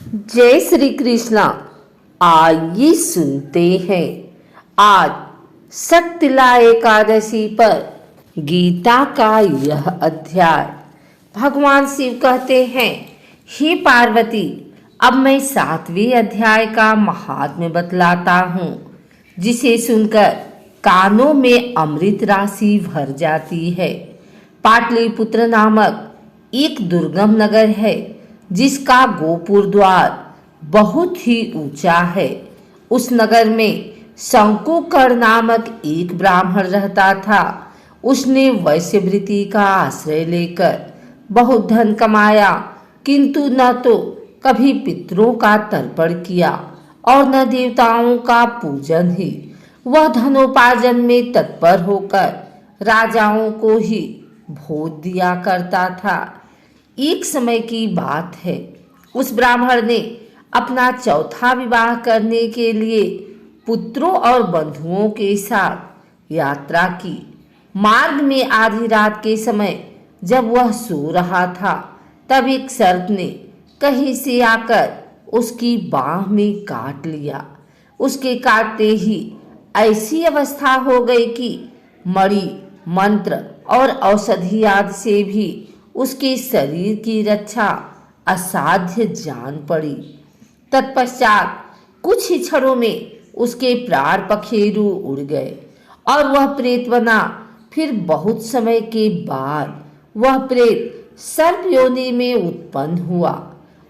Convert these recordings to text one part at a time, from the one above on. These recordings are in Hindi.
जय श्री कृष्णा। आइए सुनते हैं आज शक्तिला एकादशी पर गीता का यह अध्याय। भगवान शिव कहते हैं, हे पार्वती, अब मैं 7वें अध्याय का महात्म्य बतलाता हूँ, जिसे सुनकर कानों में अमृत राशि भर जाती है। पाटलिपुत्र नामक एक दुर्गम नगर है, जिसका गोपुर द्वार बहुत ही ऊंचा है। उस नगर में शंकुकर नामक एक ब्राह्मण रहता था। उसने वैश्यवृत्ति का आश्रय लेकर बहुत धन कमाया, किंतु न तो कभी पितरों का तर्पण किया और न देवताओं का पूजन ही। वह धनोपार्जन में तत्पर होकर राजाओं को ही भोज दिया करता था। एक समय की बात है, उस ब्राह्मण ने अपना चौथा विवाह करने के लिए पुत्रों और बंधुओं के साथ यात्रा की। मार्ग में आधी रात के समय जब वह सो रहा था, तब एक सर्प ने कहीं से आकर उसकी बाँह में काट लिया। उसके काटते ही ऐसी अवस्था हो गई कि मणि, मंत्र और औषधि आदि से भी उसके शरीर की रक्षा असाध्य जान पड़ी। तत्पश्चात कुछ ही क्षणों में उसके प्राण पखेरु उड़ गए और वह प्रेत बना। फिर बहुत समय के बाद वह प्रेत सर्प योनि में उत्पन्न हुआ।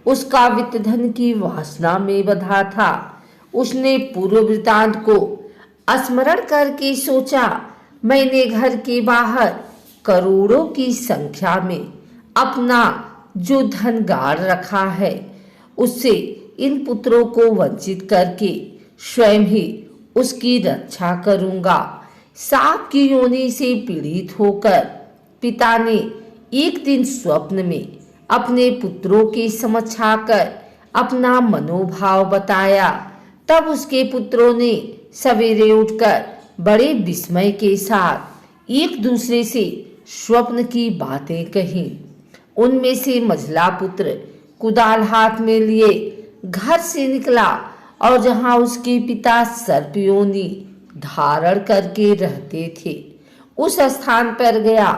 उसका वित्त धन की वासना में बंधा था। उसने पूर्व वृतांत को स्मरण करके सोचा, मैंने घर के बाहर करोड़ों की संख्या में अपना जो धन गाड़ रखा है, उससे इन पुत्रों को वंचित करके स्वयं ही उसकी रक्षा करूंगा। सांप की योनि से पीड़ित होकर पिता ने एक दिन स्वप्न में अपने पुत्रों के समक्ष आकर अपना मनोभाव बताया। तब उसके पुत्रों ने सवेरे उठकर बड़े विस्मय के साथ एक दूसरे से स्वप्न की बातें कही। उनमें से मझला पुत्र कुदाल हाथ में लिए घर से निकला और जहां उसके पिता सर्प योनि धारण करके रहते थे, उस स्थान पर गया।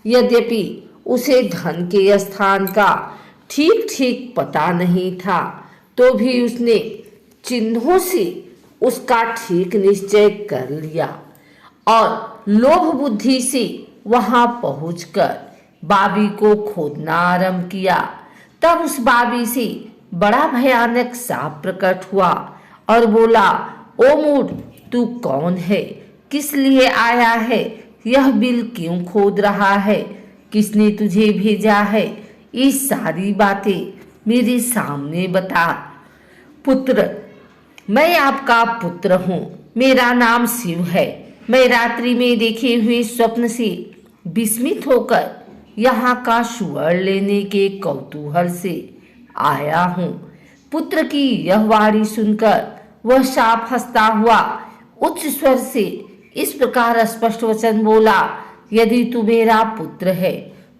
यद्यपि उसे धन के स्थान का ठीक ठीक पता नहीं था, तो भी उसने चिन्हों से उसका ठीक निश्चय कर लिया और लोभ बुद्धि से वहां पहुंचकर बाबी को खोदना आरंभ किया। तब उस बाबी से बड़ा भयानक सांप प्रकट हुआ और बोला, ओ मूढ़, तू कौन है? किस लिए आया है? यह बिल क्यों खोद रहा है? किसने तुझे भेजा है? ये सारी बातें मेरे सामने बता। पुत्र, मैं आपका पुत्र हूँ। मेरा नाम शिव है। मैं रात्रि में देखे हुए स्वप्न से विस्मित होकर यहाँ का सुवर्ण लेने के कौतूहल से आया हूँ। पुत्र की यह वाणी सुनकर वह सांप हंसता हुआ उच्च स्वर से इस प्रकार स्पष्ट वचन बोला, यदि तू मेरा पुत्र है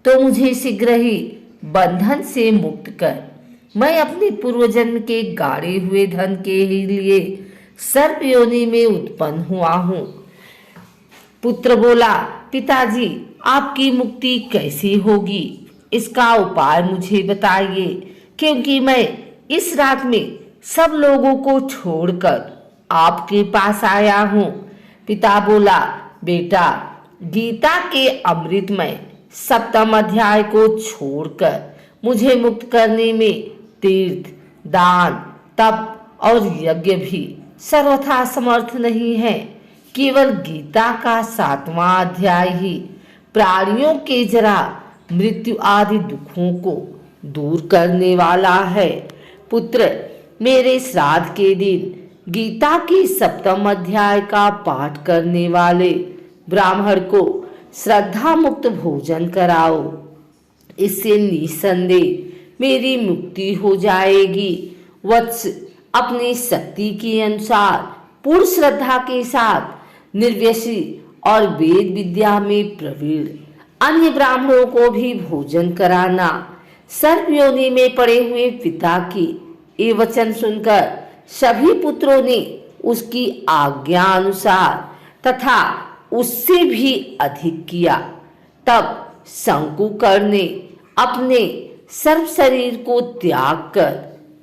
तो मुझे शीघ्र ही बंधन से मुक्त कर। मैं अपने पूर्व जन्म के गाड़े हुए धन के ही लिए सर्प योनि में उत्पन्न हुआ हूँ। पुत्र बोला, पिताजी, आपकी मुक्ति कैसे होगी? इसका उपाय मुझे बताइए, क्योंकि मैं इस रात में सब लोगों को छोड़कर आपके पास आया हूँ। पिता बोला, बेटा, गीता के अमृतमय 7वें अध्याय को छोड़कर मुझे मुक्त करने में तीर्थ, दान, तप और यज्ञ भी सर्वथा समर्थ नहीं है। केवल गीता का 7वां अध्याय ही प्राणियों के जरा मृत्यु आदि दुखों को दूर करने वाला है। पुत्र, मेरे श्राद्ध के दिन गीता के 7वें अध्याय का पाठ करने वाले ब्राह्मण को श्रद्धा मुक्त भोजन कराओ। इससे निसंदेह मेरी मुक्ति हो जाएगी। वत्स, अपनी शक्ति के अनुसार पूर्ण श्रद्धा के साथ निर्व्यसी और वेद विद्या में प्रवीण अन्य ब्राह्मणों को भी भोजन कराना। सर्प योनि में पड़े हुए पिता की ये वचन सुनकर सभी पुत्रों ने उसकी आज्ञा अनुसार तथा उससे भी अधिक किया। तब शंकुकर ने अपने सर्व शरीर को त्याग कर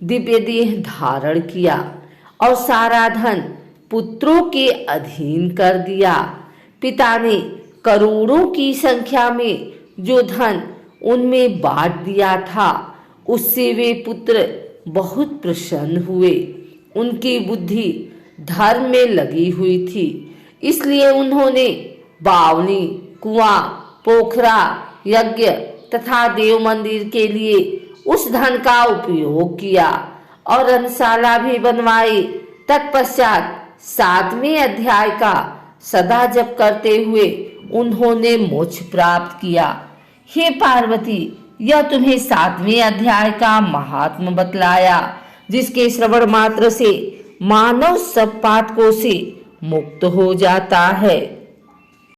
दिव्य देह धारण किया और सारा धन पुत्रों के अधीन कर दिया। पिता ने करोड़ों की संख्या में जो धन उनमें बांट दिया था, उससे वे पुत्र बहुत प्रसन्न हुए। उनकी बुद्धि धर्म में लगी हुई थी, इसलिए उन्होंने बावनी, कुआं, पोखरा, यज्ञ तथा देव मंदिर के लिए उस धन का उपयोग किया और रंगशाला भी बनवाई। तत्पश्चात 7वें अध्याय का सदा जप करते हुए उन्होंने मोक्ष प्राप्त किया। हे पार्वती, यह तुम्हें 7वें अध्याय का महात्म बतलाया, जिसके श्रवण मात्र से मानव सब पातकों से मुक्त हो जाता है।